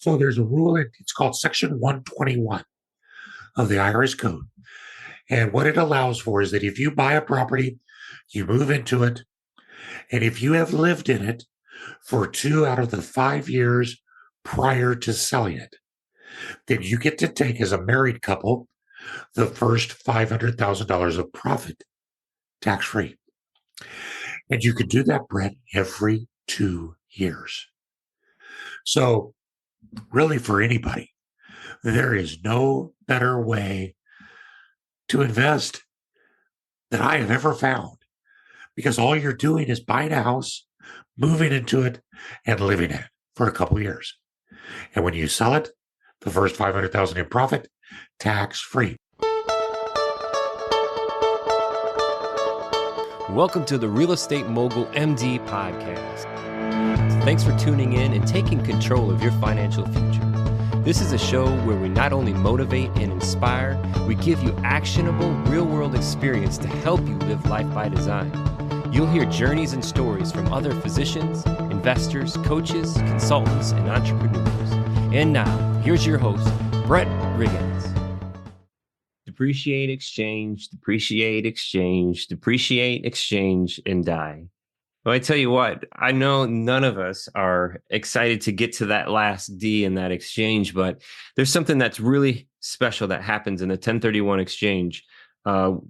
So there's a rule, it's called Section 121 of the IRS Code. And what it allows for is that if you buy a property, you move into it, and if you have lived in it for 2 out of the 5 years prior to selling it, then you get to take as a married couple the first $500,000 of profit tax free. And you can do that, Brett, every 2 years. So, really, for anybody, there is no better way to invest that I have ever found, because all you're doing is buying a house, moving into it, and living in it for a couple of years. And when you sell it, the first 500,000 in profit, tax free. Welcome to the Real Estate Mogul MD podcast. Thanks for tuning in and taking control of your financial future. This is a show where we not only motivate and inspire, we give you actionable real-world experience to help you live life by design. You'll hear journeys and stories from other physicians, investors, coaches, consultants, and entrepreneurs. And now, here's your host, Brett Riggins. Depreciate, exchange, depreciate, exchange, depreciate, exchange, and die. Well, I tell you what, I know none of us are excited to get to that last D in that exchange, but there's something that's really special that happens in the 1031 exchange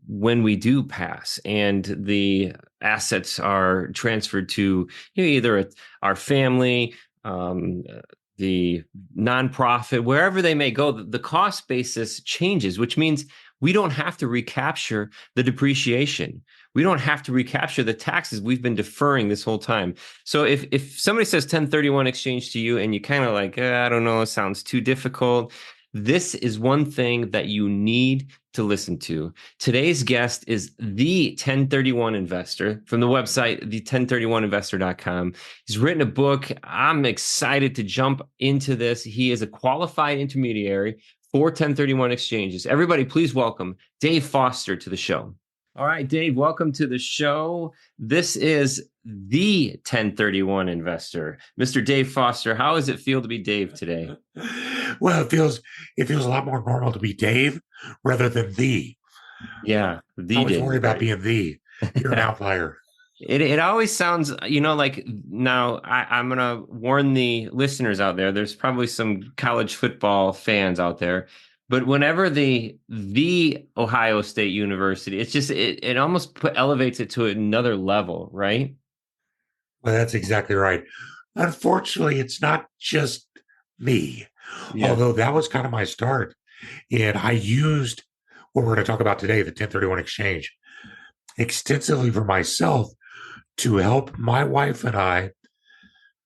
when we do pass and the assets are transferred to either our family, the nonprofit, wherever they may go. The cost basis changes, which means we don't have to recapture the depreciation. We don't have to recapture the taxes we've been deferring this whole time. So if somebody says 1031 exchange to you and you kind of like, I don't know, it sounds too difficult, this is one thing that you need to listen to. Today's guest is the 1031 investor from the website, the1031investor.com. He's written a book. I'm excited to jump into this. He is a qualified intermediary for 1031 exchanges. Everybody, please welcome Dave Foster to the show. All right, Dave, welcome to the show. This is the 1031 investor, Mr. Dave Foster. How does it feel to be Dave today? Well, it feels a lot more normal to be Dave rather than the. Yeah, I always worry about being the. You're an outlier. It always sounds, like now I'm going to warn the listeners out there. There's probably some college football fans out there. But whenever the Ohio State University, it's just it almost elevates it to another level, right? Well, that's exactly right. Unfortunately, it's not just me, although that was kind of my start. And I used what we're going to talk about today, the 1031 exchange, extensively for myself to help my wife and I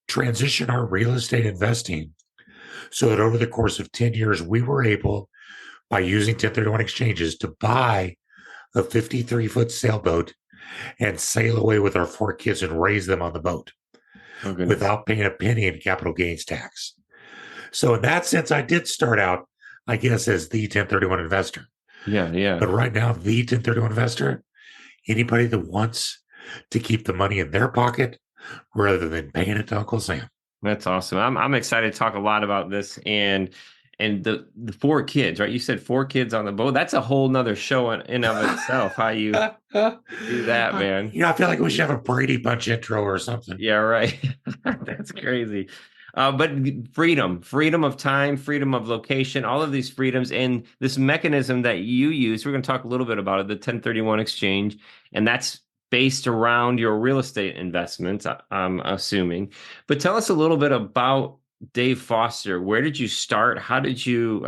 transition our real estate investing so that over the course of 10 years, we were able, by using 1031 exchanges, to buy a 53-foot sailboat and sail away with our 4 kids and raise them on the boat without paying a penny in capital gains tax. So in that sense, I did start out, I guess, as the 1031 investor. Yeah. But right now, the 1031 investor, anybody that wants to keep the money in their pocket rather than paying it to Uncle Sam. That's awesome. I'm excited to talk a lot about this and the 4 kids, right? You said 4 kids on the boat. That's a whole nother show in of itself. How you do that, man? I feel like we should have a Brady Bunch intro or something. Yeah, right. That's crazy. But freedom of time, freedom of location, all of these freedoms, and this mechanism that you use. We're going to talk a little bit about it, the 1031 exchange, and that's based around your real estate investments, I'm assuming. But tell us a little bit about Dave Foster. Where did you start? How did you,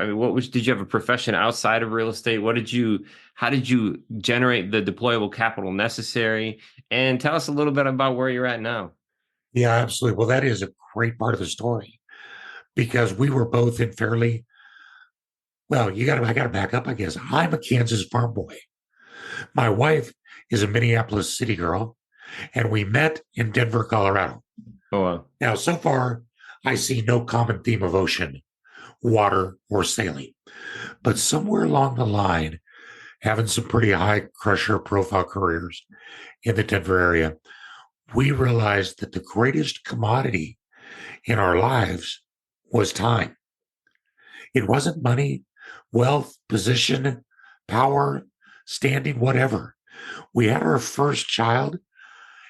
did you have a profession outside of real estate? How did you generate the deployable capital necessary? And tell us a little bit about where you're at now. Yeah, absolutely. Well, that is a great part of the story because we were both in fairly, I got to back up, I guess. I'm a Kansas farm boy. My wife is a Minneapolis city girl, and we met in Denver, Colorado. Oh, wow. Now, so far, I see no common theme of ocean, water, or sailing. But somewhere along the line, having some pretty high crusher profile careers in the Denver area, we realized that the greatest commodity in our lives was time. It wasn't money, wealth, position, power, standing, whatever. We had our first child,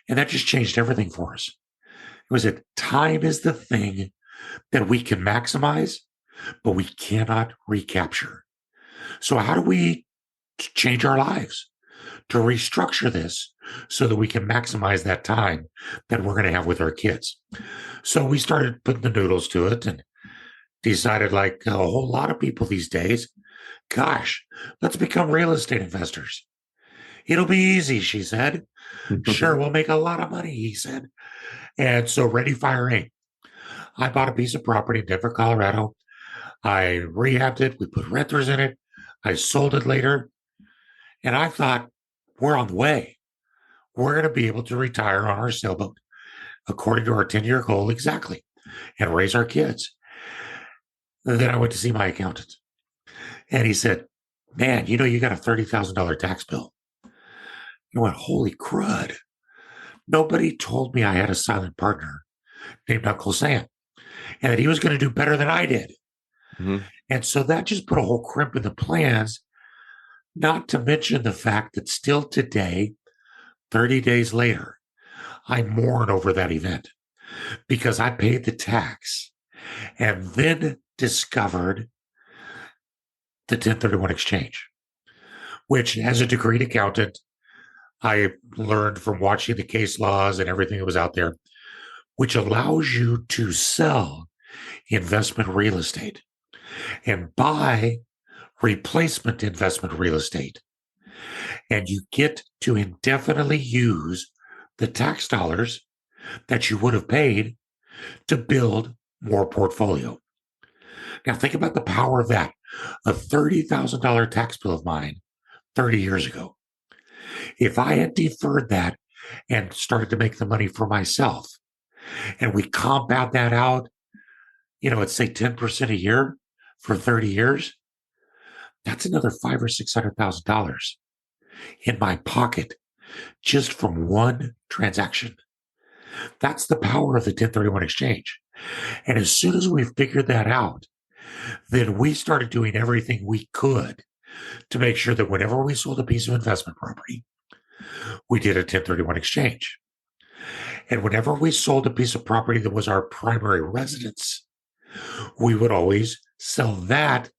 and that just changed everything for us. It was that time is the thing that we can maximize, but we cannot recapture. So, how do we change our lives to restructure this so that we can maximize that time that we're going to have with our kids? So, we started putting the noodles to it and decided, like a whole lot of people these days, gosh, let's become real estate investors. It'll be easy, she said. Sure, we'll make a lot of money, he said. And so, ready, fire, aim. I bought a piece of property in Denver, Colorado. I rehabbed it. We put renters in it. I sold it later. And I thought, we're on the way. We're going to be able to retire on our sailboat according to our 10-year goal exactly and raise our kids. And then I went to see my accountant. And he said, man, you got a $30,000 tax bill. I went, holy crud. Nobody told me I had a silent partner named Uncle Sam and that he was going to do better than I did. Mm-hmm. And so that just put a whole crimp in the plans, not to mention the fact that still today, 30 days later, I mourn over that event because I paid the tax and then discovered the 1031 exchange, which, as a degreed accountant, I learned from watching the case laws and everything that was out there, which allows you to sell investment real estate and buy replacement investment real estate. And you get to indefinitely use the tax dollars that you would have paid to build more portfolio. Now, think about the power of that. A $30,000 tax bill of mine 30 years ago. If I had deferred that and started to make the money for myself, and we compound that out, let's say 10% a year for 30 years, that's another $500,000 or $600,000 in my pocket just from one transaction. That's the power of the 1031 exchange. And as soon as we figured that out, then we started doing everything we could to make sure that whenever we sold a piece of investment property, we did a 1031 exchange. And whenever we sold a piece of property that was our primary residence, we would always sell that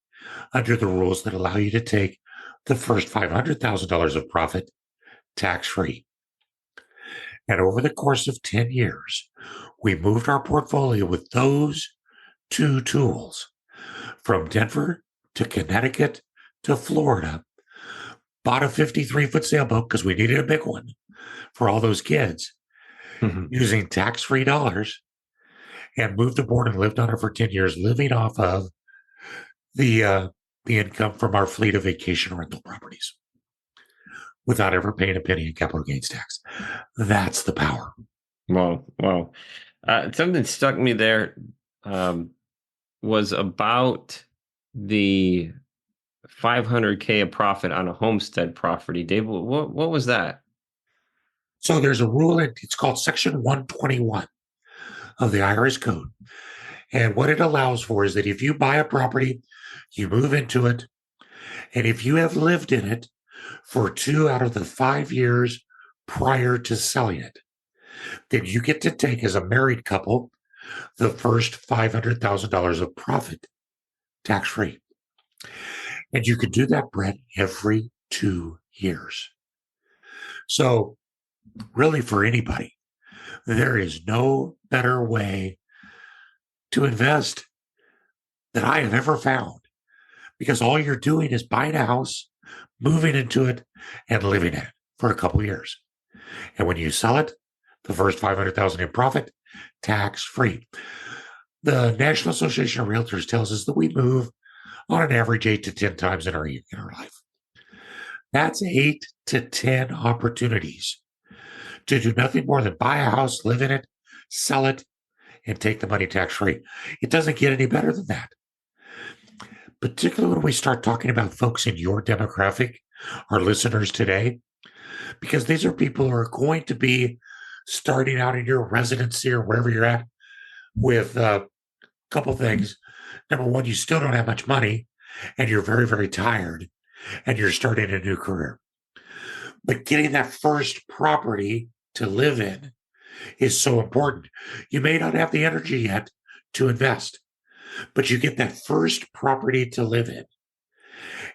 under the rules that allow you to take the first $500,000 of profit tax-free. And over the course of 10 years, we moved our portfolio with those two tools from Denver to Connecticut to Florida, bought a 53-foot sailboat because we needed a big one for all those kids using tax-free dollars, and moved aboard and lived on it for 10 years, living off of the income from our fleet of vacation rental properties without ever paying a penny in capital gains tax. That's the power. Wow. Something stuck me there was about the $500K of profit on a homestead property. Dave, what was that? So there's a rule, it's called Section 121 of the IRS code. And what it allows for is that if you buy a property, you move into it, and if you have lived in it for 2 out of the 5 years prior to selling it, then you get to take, as a married couple, the first $500,000 of profit tax-free. And you can do that, Brett, every 2 years. So really, for anybody, there is no better way to invest that I have ever found, because all you're doing is buying a house, moving into it, and living in it for a couple of years. And when you sell it, the first $500,000 in profit, tax-free. The National Association of Realtors tells us that we move on an average 8 to 10 times in our life. That's 8 to 10 opportunities to do nothing more than buy a house, live in it, sell it, and take the money tax-free. It doesn't get any better than that. Particularly when we start talking about folks in your demographic, our listeners today, because these are people who are going to be starting out in your residency or wherever you're at with couple things. Number one, you still don't have much money and you're very, very tired and you're starting a new career. But getting that first property to live in is so important. You may not have the energy yet to invest, but you get that first property to live in.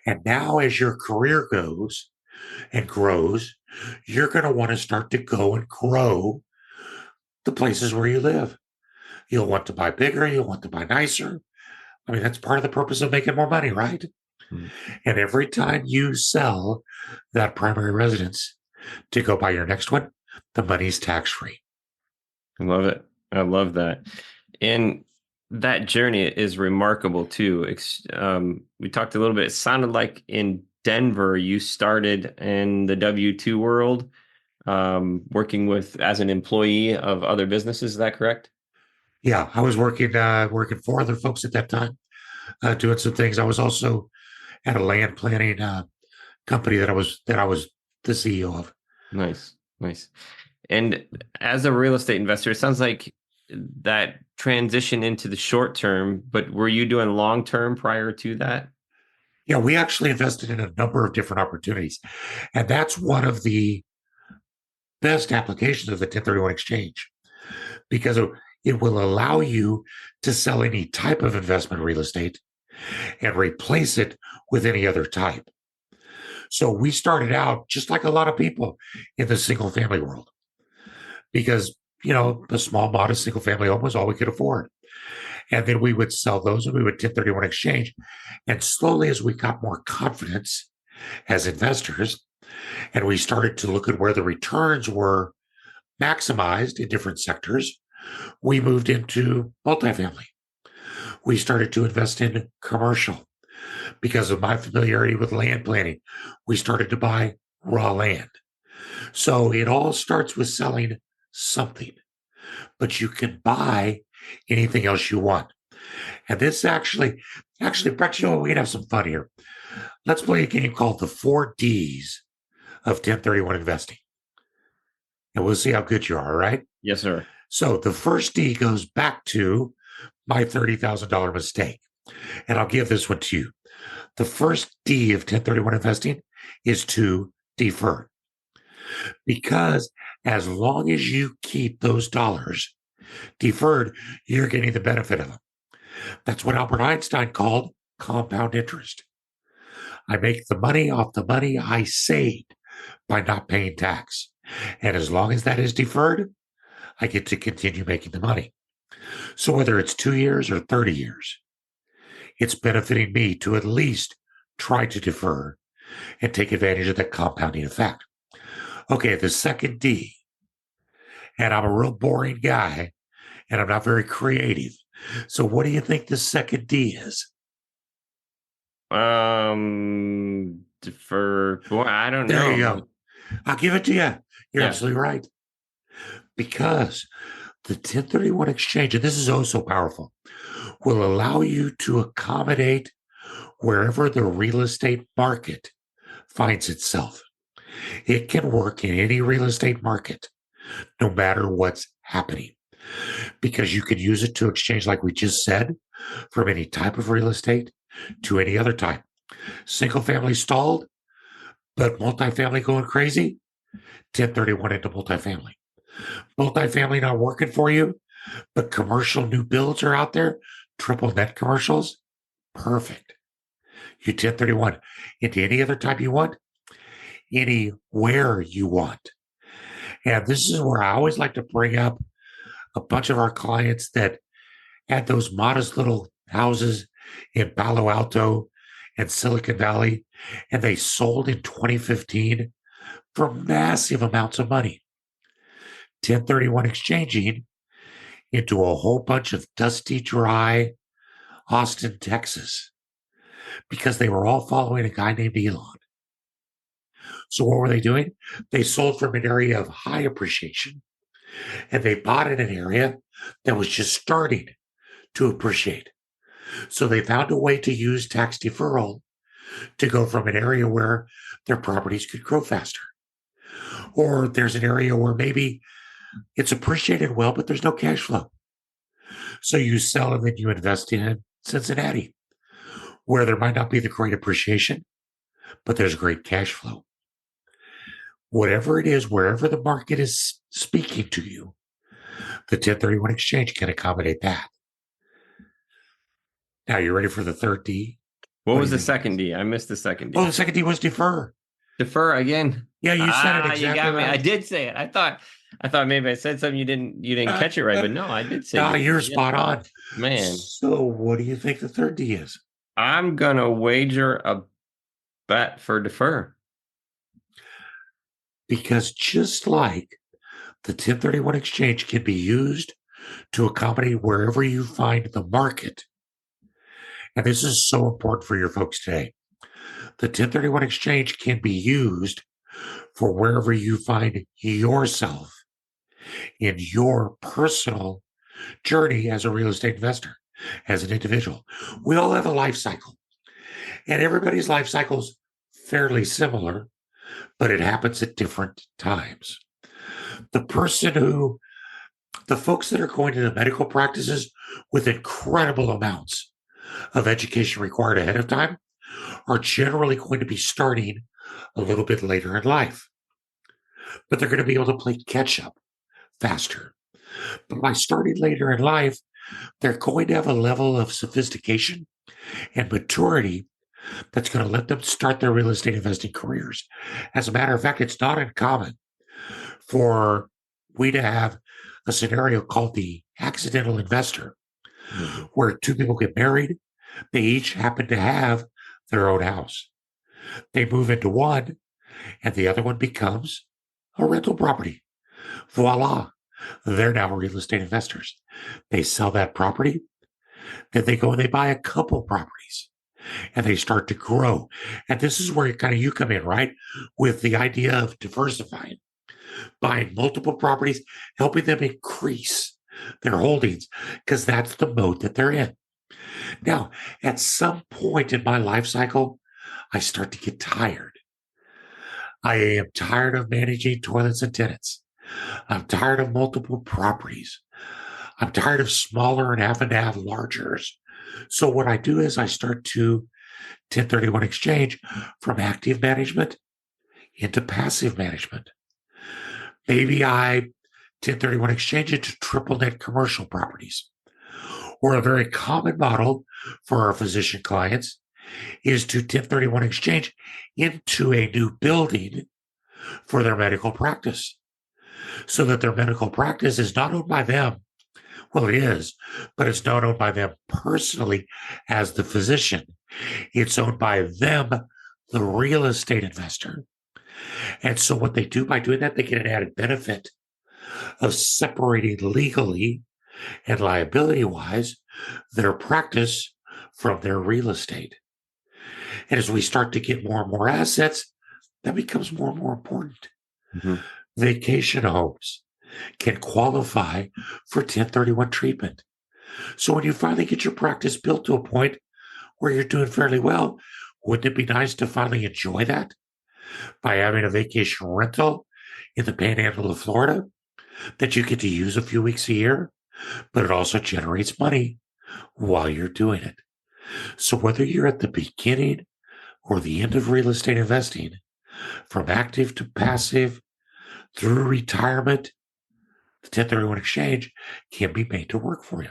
And now, as your career goes and grows, you're going to want to start to go and grow the places where you live. You'll want to buy bigger, you'll want to buy nicer. I mean, that's part of the purpose of making more money, right? Mm. And every time you sell that primary residence to go buy your next one, the money's tax free. I love it. I love that. And that journey is remarkable too. We talked a little bit. It sounded like in Denver, you started in the W-2 world, working with as an employee of other businesses. Is that correct? Yeah, I was working for other folks at that time, doing some things. I was also at a land planning company that I was the CEO of. Nice, nice. And as a real estate investor, it sounds like that transition into the short term, but were you doing long term prior to that? Yeah, we actually invested in a number of different opportunities, and that's one of the best applications of the 1031 exchange because it will allow you to sell any type of investment real estate and replace it with any other type. So we started out just like a lot of people in the single family world because, a small, modest single family home was all we could afford. And then we would sell those and we would 1031 exchange. And slowly, as we got more confidence as investors, and we started to look at where the returns were maximized in different sectors, we moved into multifamily. We started to invest in commercial because of my familiarity with land planning. We started to buy raw land. So it all starts with selling something, but you can buy anything else you want. And this actually, Brett, we can have some fun here. Let's play a game called the 4Ds of 1031 investing. And we'll see how good you are, all right? Yes, sir. So the first D goes back to my $30,000 mistake. And I'll give this one to you. The first D of 1031 investing is to defer. Because as long as you keep those dollars deferred, you're getting the benefit of them. That's what Albert Einstein called compound interest. I make the money off the money I saved by not paying tax. And as long as that is deferred, I get to continue making the money. So whether it's 2 years or 30 years, it's benefiting me to at least try to defer and take advantage of that compounding effect. Okay, the second D, and I'm a real boring guy and I'm not very creative. So what do you think the second D is? Defer. Boy, I don't There you know. go. I'll give it to you. You're Yeah. absolutely right. Because the 1031 exchange, and this is oh so powerful, will allow you to accommodate wherever the real estate market finds itself. It can work in any real estate market, no matter what's happening, because you can use it to exchange, like we just said, from any type of real estate to any other type. Single family stalled, but multifamily going crazy, 1031 into multifamily. Multifamily not working for you, but commercial new builds are out there, triple net commercials, perfect. You 1031 into any other type you want, anywhere you want. And this is where I always like to bring up a bunch of our clients that had those modest little houses in Palo Alto and Silicon Valley, and they sold in 2015 for massive amounts of money. 1031 exchanging into a whole bunch of dusty, dry Austin, Texas, because they were all following a guy named Elon. So what were they doing? They sold from an area of high appreciation and they bought in an area that was just starting to appreciate. So they found a way to use tax deferral to go from an area where their properties could grow faster. Or there's an area where maybe it's appreciated well, but there's no cash flow. So you sell and then you invest in Cincinnati, where there might not be the great appreciation, but there's great cash flow. Whatever it is, wherever the market is speaking to you, the 1031 exchange can accommodate that. Now, you ready for the third D? What What do was you the think? second D? I missed the second Oh, D. the second D was defer. Defer again. Yeah, you said it You exactly got me. I right. did say it. I thought maybe I said something you didn't catch it right, but no, I did say No, defer. you're Yeah. spot on. Man, So, what do you think the third D is? I'm gonna wager a bet for defer. Because just like the 1031 exchange can be used to accommodate wherever you find the market, and this is so important for your folks today, the 1031 exchange can be used for wherever you find yourself in your personal journey as a real estate investor, as an individual. We all have a life cycle, and everybody's life cycle is fairly similar, but it happens at different times. The person who, the folks that are going into medical practices with incredible amounts of education required ahead of time are generally going to be starting a little bit later in life, but they're going to be able to play catch up faster. But by starting later in life, they're going to have a level of sophistication and maturity that's going to let them start their real estate investing careers. As a matter of fact, it's not uncommon for we to have a scenario called the accidental investor, where two people get married, they each happen to have their own house. They move into one, and the other one becomes a rental property. Voila, they're now real estate investors. They sell that property, then they go and they buy a couple properties and they start to grow. And this is where kind of you come in, right? With the idea of diversifying, buying multiple properties, helping them increase their holdings, because that's the mode that they're in. Now, at some point in my life cycle, I start to get tired. I am tired of managing toilets and tenants. I'm tired of multiple properties. I'm tired of smaller and having to have largers. So what I do is I start to 1031 exchange from active management into passive management. Maybe I 1031 exchange it to triple net commercial properties. Or a very common model for our physician clients is to 1031 exchange into a new building for their medical practice so that their medical practice is not owned by them. Well, it is, but it's not owned by them personally as the physician. It's owned by them, the real estate investor. And so, what they do by doing that, they get an added benefit of separating legally and liability wise their practice from their real estate. And as we start to get more and more assets, that becomes more and more important. Mhm. Vacation homes can qualify for 1031 treatment. So when you finally get your practice built to a point where you're doing fairly well, wouldn't it be nice to finally enjoy that by having a vacation rental in the panhandle of Florida that you get to use a few weeks a year, but it also generates money while you're doing it? So whether you're at the beginning or the end of real estate investing, from active to passive through retirement, the 1031 exchange can be made to work for you.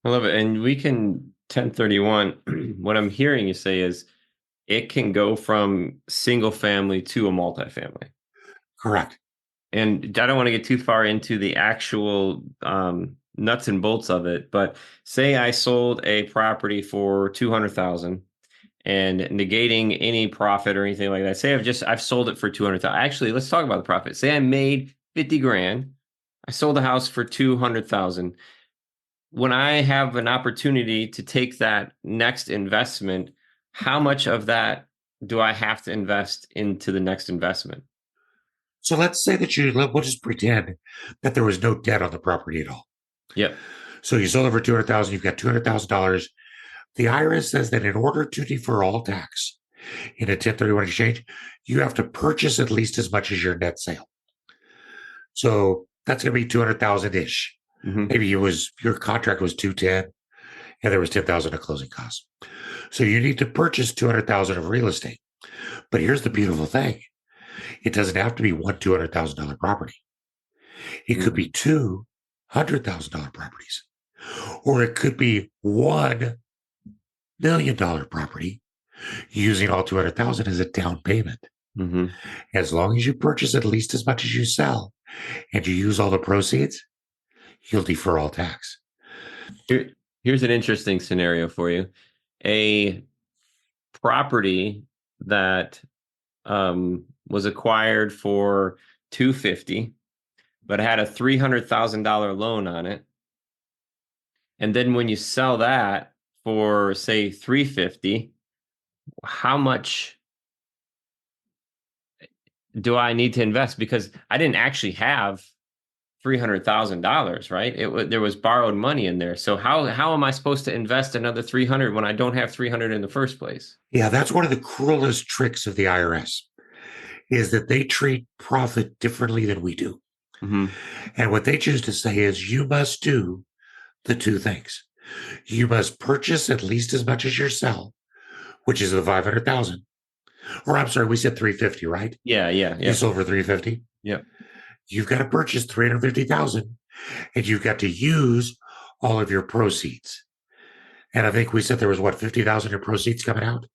I love it. And we can 1031. What I'm hearing you say is it can go from single family to a multifamily. Correct. And I don't want to get too far into the actual nuts and bolts of it, but say I sold a property for 200,000 and negating any profit or anything like that. Say I've sold it for 200,000. Actually, let's talk about the profit. Say I made 50 grand. I sold the house for 200,000. When I have an opportunity to take that next investment, how much of that do I have to invest into the next investment? So let's say that we'll just pretend that there was no debt on the property at all. Yep. So you sold it for 200,000, you've got $200,000. The IRS says that in order to defer all tax in a 1031 exchange, you have to purchase at least as much as your net sale. So that's going to be 200,000 ish. Hmm. Maybe your contract was 210 and there was 10,000 of closing costs. So you need to purchase 200,000 of real estate. But here's the beautiful thing. It doesn't have to be one $200,000 property. It could be two $100,000 properties, or it could be $1 million property using all 200,000 as a down payment. Hmm. As long as you purchase at least as much as you sell and you use all the proceeds, you'll defer all tax. Here's an interesting scenario for you. A property that was acquired for 250, but had a $300,000 loan on it. And then when you sell that for say 350, how much do I need to invest? Because I didn't actually have $300,000, right? There was borrowed money in there. So how am I supposed to invest another 300 when I don't have 300 in the first place? Yeah, that's one of the cruelest tricks of the IRS is that they treat profit differently than we do. Hmm. And what they choose to say is you must do the two things. You must purchase at least as much as you sell, which is the 500,000. Or I'm sorry, we said 350, right? Yeah, yeah, You yeah, sold for 350. yeah. You've got to purchase 350,000 and you've got to use all of your proceeds. And I think we said there was what, 50,000 in proceeds coming out?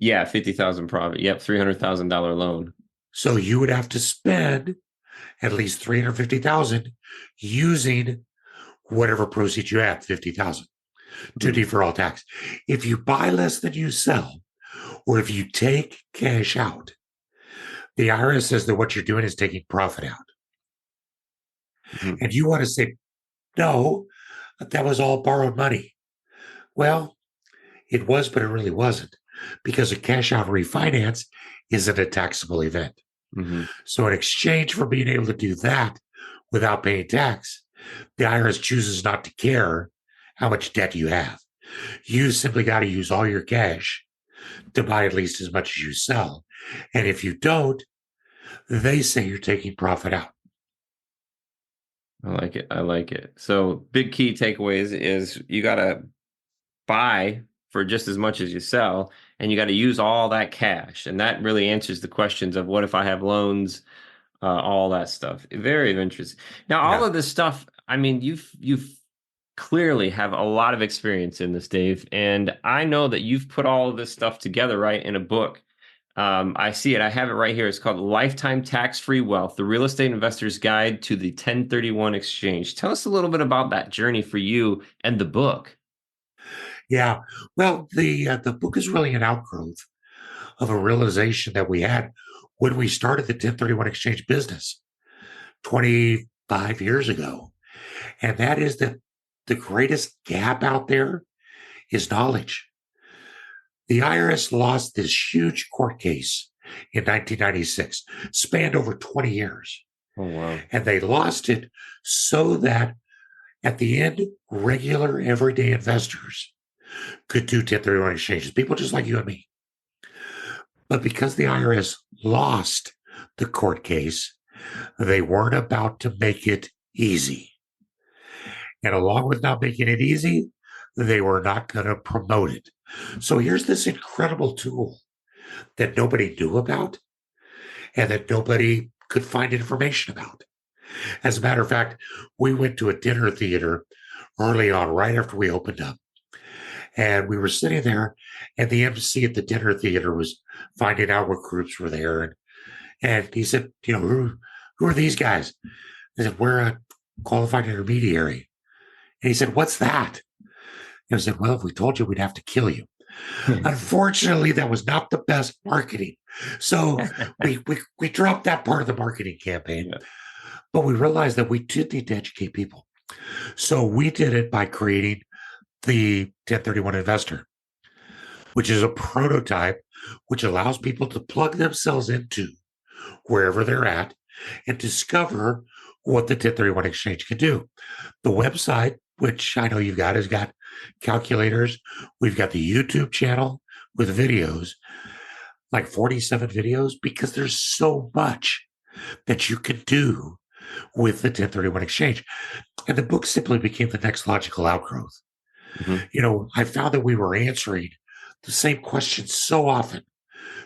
Yeah, 50,000 profit. Yep, $300,000 loan. So you would have to spend at least 350,000 using whatever proceeds you have, 50,000 to Hmm. defer all tax. If you buy less than you sell, or if you take cash out, the IRS says that what you're doing is taking profit out. Hmm. And you want to say, no, that was all borrowed money. Well, it was, but it really wasn't because a cash out refinance isn't a taxable event. Hmm. So, in exchange for being able to do that without paying tax, the IRS chooses not to care how much debt you have. You simply got to use all your cash to buy at least as much as you sell. And if you don't, they say you're taking profit out. I like it. I like it. So big key takeaways is you got to buy for just as much as you sell, and you got to use all that cash. And that really answers the questions of what if I have loans, all that stuff. Very interesting. Now, all Yeah. of this stuff, I mean, you've clearly have a lot of experience in this, Dave, and I know that you've put all of this stuff together, right, in a book. I see it. I have it right here. It's called Lifetime Tax-Free Wealth: The Real Estate Investor's Guide to the 1031 Exchange. Tell us a little bit about that journey for you and the book. Yeah. Well, the book is really an outgrowth of a realization that we had when we started the 1031 exchange business 25 years ago. And that is that the greatest gap out there is knowledge. The IRS lost this huge court case in 1996, spanned over 20 years. Oh, wow. And they lost it so that at the end, regular everyday investors could do 1031 exchanges, people just like you and me. But because the IRS lost the court case, they weren't about to make it easy. And along with not making it easy, they were not going to promote it. So here's this incredible tool that nobody knew about and that nobody could find information about. As a matter of fact, we went to a dinner theater early on, right after we opened up. And we were sitting there, and the MC at the dinner theater was finding out what groups were there. And he said, who are these guys? I said, we're a qualified intermediary. And he said, what's that? And I said, well, if we told you, we'd have to kill you. Unfortunately, that was not the best marketing. So we dropped that part of the marketing campaign, Yeah. but we realized that we did need to educate people. So we did it by creating the 1031 Investor, which is a prototype which allows people to plug themselves into wherever they're at and discover what the 1031 exchange can do. The website, which I know you've got, has got calculators. We've got the YouTube channel with videos, like 47 videos, because there's so much that you can do with the 1031 exchange. And the book simply became the next logical outgrowth. Hmm. I found that we were answering the same questions so often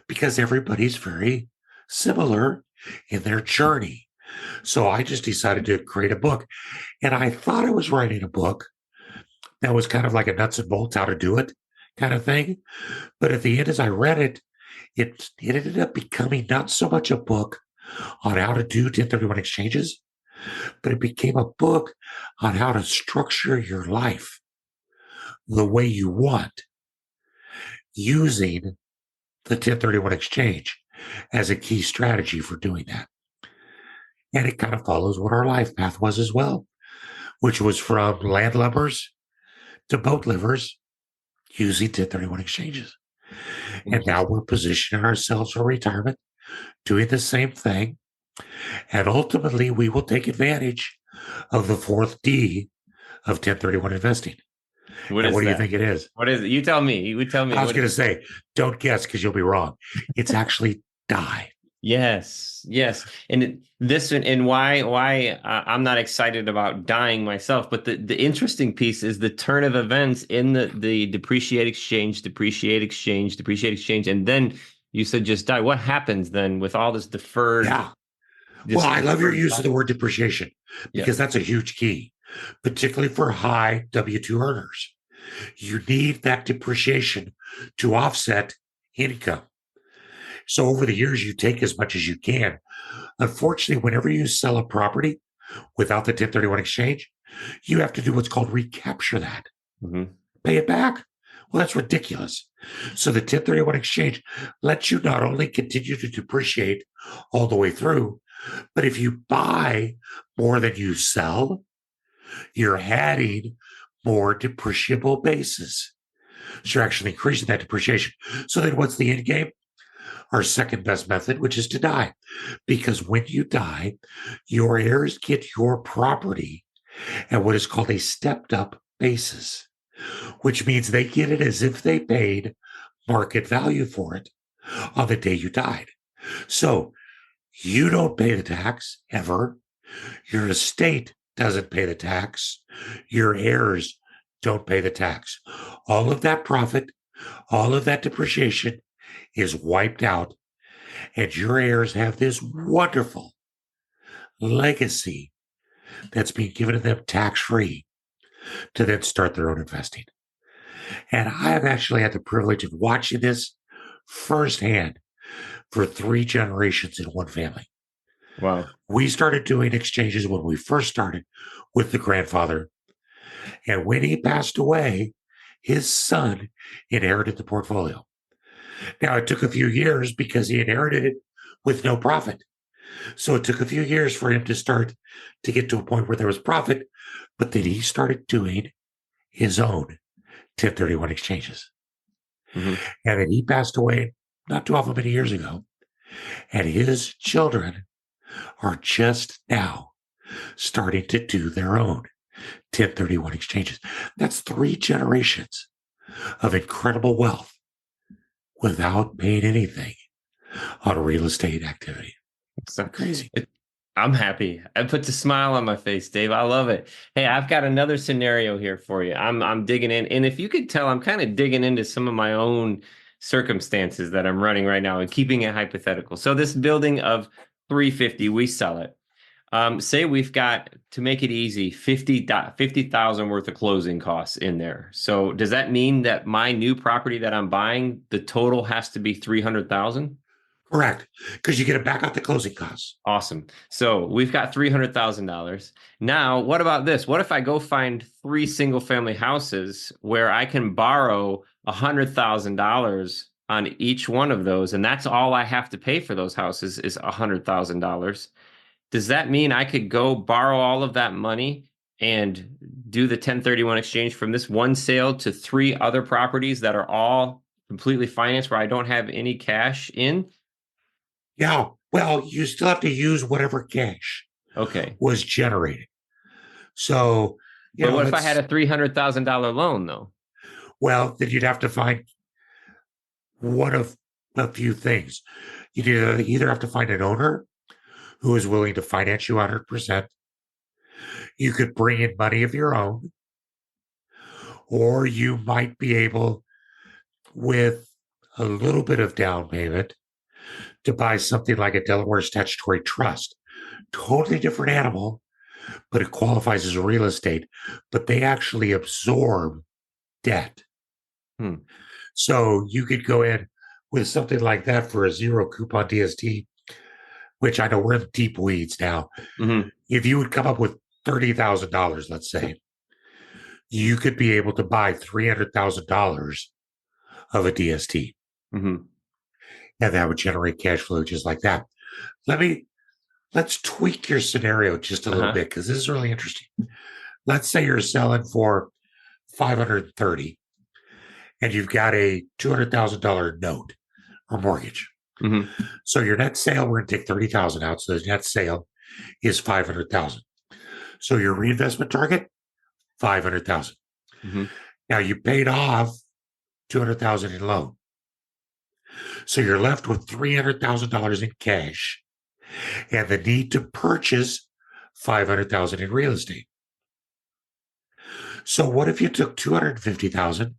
because everybody's very similar in their journey. So I just decided to create a book. And I thought I was writing a book that was kind of like a nuts and bolts, how to do it kind of thing. But at the end, as I read it, it ended up becoming not so much a book on how to do 1031 exchanges, but it became a book on how to structure your life the way you want using the 1031 exchange as a key strategy for doing that. And it kind of follows what our life path was as well, which was from landlubbers to boat livers using 1031 exchanges. And now we're positioning ourselves for retirement, doing the same thing. And ultimately, we will take advantage of the fourth D of 1031 investing. What And what is do you that? think it is? What is it? You tell me. You would tell me. I was What is going to it? say, don't guess because you'll be wrong. It's actually die. Yes, yes, this and why I'm not excited about dying myself, but the interesting piece is the turn of events in the depreciate exchange, depreciate exchange, depreciate exchange, and then you said just die. What happens then with all this deferred, Yeah. Well, this I love your deferred use of the value? word depreciation because Yes. that's a huge key, particularly for high W 2 earners. You need that depreciation to offset income. So over the years, you take as much as you can. Unfortunately, whenever you sell a property without the 1031 exchange, you have to do what's called recapture that, Hmm. pay it back. Well, that's ridiculous. So the 1031 exchange lets you not only continue to depreciate all the way through, but if you buy more than you sell, you're adding more depreciable basis. So you're actually increasing that depreciation. So then what's the end game? Our second best method, which is to die. Because when you die, your heirs get your property at what is called a stepped up basis, which means they get it as if they paid market value for it on the day you died. So you don't pay the tax ever. Your estate doesn't pay the tax. Your heirs don't pay the tax. All of that profit, all of that depreciation is wiped out, and your heirs have this wonderful legacy that's being given to them tax free to then start their own investing. And I have actually had the privilege of watching this firsthand for three generations in one family. Wow. We started doing exchanges when we first started with the grandfather. And when he passed away, his son inherited the portfolio. Now, it took a few years because he inherited it with no profit. So it took a few years for him to start to get to a point where there was profit. But then he started doing his own 1031 exchanges. Hmm. And then he passed away not too awful many years ago. And his children are just now starting to do their own 1031 exchanges. That's three generations of incredible wealth without paying anything on real estate activity. So Crazy. I'm happy. It puts a smile on my face, Dave. I love it. Hey, I've got another scenario here for you. I'm digging in, and if you could tell, I'm kind of digging into some of my own circumstances that I'm running right now and keeping it hypothetical. So this building of 350, we sell it. Say we've got, to make it easy, 50,000 worth of closing costs in there. So does that mean that my new property that I'm buying, the total has to be 300,000? Correct. Because you get it back out the closing costs. Awesome. So we've got $300,000. Now, what about this? What if I go find three single family houses where I can borrow $100,000 on each one of those, and that's all I have to pay for those houses is $100,000? Does that mean I could go borrow all of that money and do the 1031 exchange from this one sale to three other properties that are all completely financed where I don't have any cash in? Yeah. Well, you still have to use whatever cash Okay. was generated. So, But what if I had let's, a $300,000 loan though? well, then you'd have to find one of a few things. You'd either have to find an owner who is willing to finance you 100%. You could bring in money of your own, or you might be able, with a little bit of down payment, to buy something like a Delaware statutory trust. Totally different animal, but it qualifies as real estate, but they actually absorb debt. Hmm. So you could go in with something like that for a zero coupon DST, which I know we're in deep weeds now. Mm-hmm. If you would come up with $30,000, let's say, you could be able to buy $300,000 of a DST, Mm-hmm. and that would generate cash flow just like that. Let's tweak your scenario just a little Uh-huh. bit because this is really interesting. Let's say you're selling for 530 and you've got a $200,000 note or mortgage. Mm-hmm. So your net sale, we're going to take 30,000 out. So the net sale is 500,000. So your reinvestment target, 500,000. Mm-hmm. Now you paid off 200,000 in loan. So you're left with $300,000 in cash and the need to purchase 500,000 in real estate. So what if you took 250,000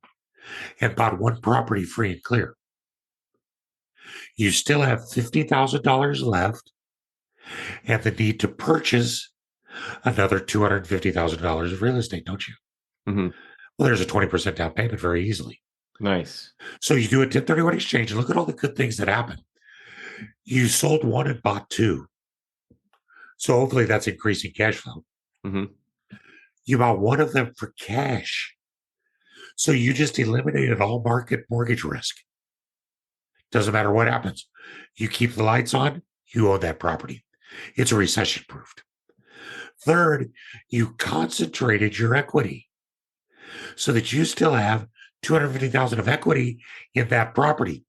and bought one property free and clear? You still have $50,000 left and the need to purchase another $250,000 of real estate, don't you? Mm-hmm. Well, there's a 20% down payment very easily. Nice. So you do a 1031 exchange and look at all the good things that happen. You sold one and bought two. So hopefully that's increasing cash flow. Mm-hmm. You bought one of them for cash. So you just eliminated all market mortgage risk. Doesn't matter what happens. You keep the lights on, you own that property. It's recession proofed. Third, you concentrated your equity so that you still have 250,000 of equity in that property.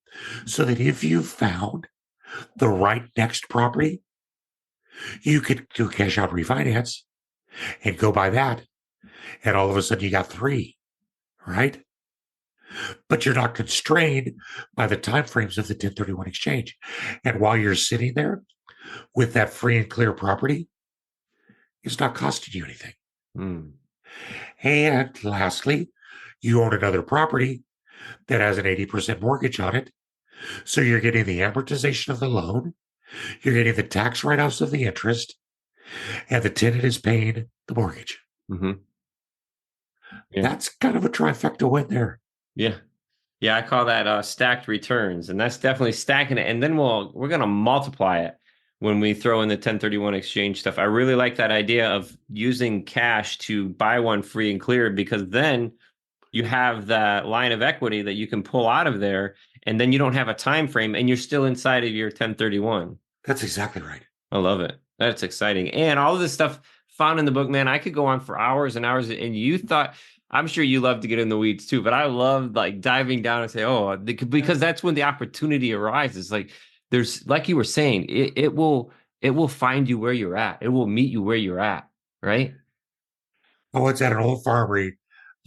So that if you found the right next property, you could do a cash out refinance and go buy that. And all of a sudden you got three, right? But you're not constrained by the timeframes of the 1031 exchange. And while you're sitting there with that free and clear property, it's not costing you anything. Mm. And lastly, you own another property that has an 80% mortgage on it. So you're getting the amortization of the loan, you're getting the tax write offs of the interest, and the tenant is paying the mortgage. Mm-hmm. Yeah. That's kind of a trifecta win there. Yeah. Yeah, I call that stacked returns, and that's definitely stacking it. And then we're gonna multiply it when we throw in the 1031 exchange stuff. I really like that idea of using cash to buy one free and clear because then you have that line of equity that you can pull out of there, and then you don't have a time frame, and you're still inside of your 1031. That's exactly right. I love it. That's exciting. And all of this stuff found in the book, man, I could go on for hours and hours. And you thought, I'm sure you love to get in the weeds too, but I love like diving down and say, oh, because that's when the opportunity arises. Like there's, like you were saying, it will find you where you're at. It will meet you where you're at. Right. I once had an old farmer. He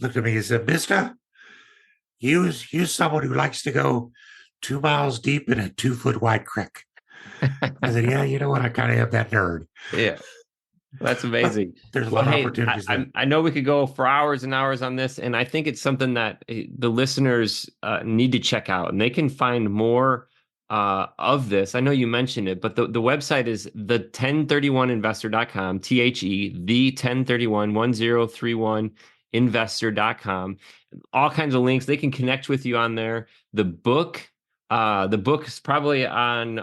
looked at me and said, Mister, you someone who likes to go 2 miles deep in a 2 foot wide creek. I said, yeah, you know what? I kind of am that nerd. Yeah. That's But amazing. there's a Well, lot of hey, opportunities there. I know we could go for hours and hours on this, and I think it's something that the listeners need to check out, and they can find more of this. I know you mentioned it, but the website is the1031investor.com, the 1031 investor.com. All kinds of links. They can connect with you on there. The book is probably on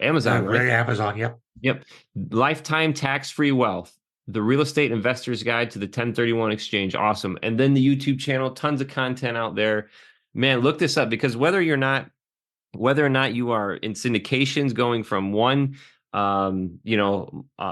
Amazon, right? Amazon, yep. Yep. Lifetime tax-free wealth. The real estate investor's guide to the 1031 exchange. Awesome. And then the YouTube channel, tons of content out there. Man, look this up because whether or not you are in syndications going from one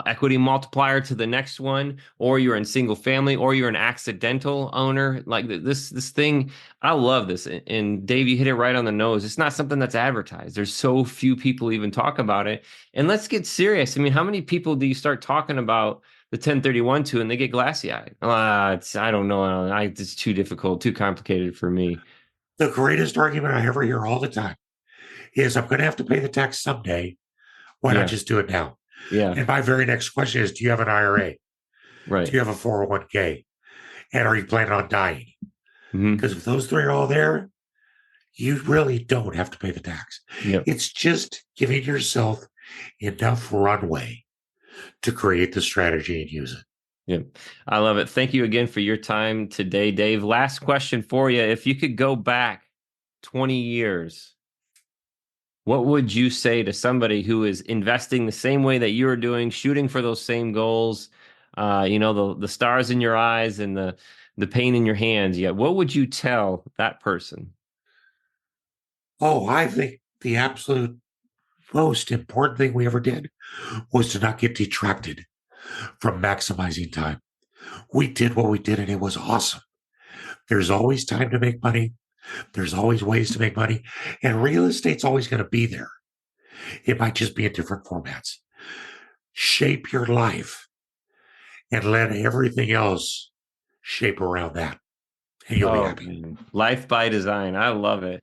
equity multiplier to the next one, or you're in single family, or you're an accidental owner, like this thing, I love this. And Dave, you hit it right on the nose. It's not something that's advertised. There's so few people even talk about it. And let's get serious. I mean, how many people do you start talking about the 1031 to and they get glassy eyed? I don't know. It's too difficult, too complicated for me. The greatest argument I ever hear all the time is I'm going to have to pay the tax someday. Why not Yeah. just do it now? Yeah. And my very next question is, do you have an IRA? Do Right. you have a 401k? And are you planning on dying? Hmm. Because if those three are all there, you really don't have to pay the tax. Yep. It's just giving yourself enough runway to create the strategy and use it. Yep. I love it. Thank you again for your time today, Dave. Last question for you. If you could go back 20 years, what would you say to somebody who is investing the same way that you are doing, shooting for those same goals? The stars in your eyes and the pain in your hands. Yeah, what would you tell that person? Oh, I think the absolute most important thing we ever did was to not get detracted from maximizing time. We did what we did and it was awesome. There's always time to make money. There's always ways to make money. And real estate's always going to be there. It might just be in different formats. Shape your life and let everything else shape around that, and you'll be Oh, happy. man. Life by design. I love it.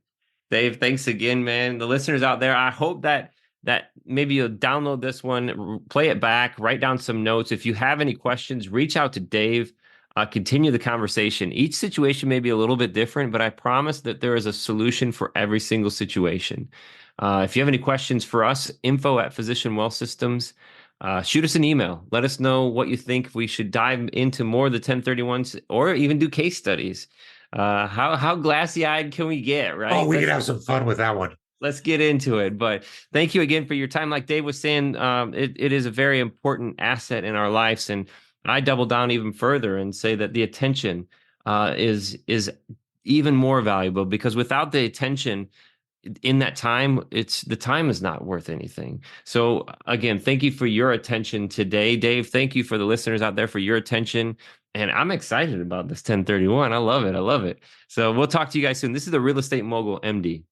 Dave, thanks again, man. The listeners out there, I hope that maybe you'll download this one, play it back, write down some notes. If you have any questions, reach out to Dave. Continue the conversation. Each situation may be a little bit different, but I promise that there is a solution for every single situation. If you have any questions for us, info at Physician Wealth Systems. Shoot us an email. Let us know what you think. If we should dive into more of the 1031s or even do case studies. How glassy eyed can we get, Oh, right? we can have some fun with that one. Let's get into it. But thank you again for your time. Like Dave was saying, it is a very important asset in our lives, and I double down even further and say that the attention is even more valuable because without the attention in that time, the time is not worth anything. So again, thank you for your attention today, Dave. Thank you for the listeners out there for your attention. And I'm excited about this 1031. I love it. I love it. So we'll talk to you guys soon. This is the Real Estate Mogul MD.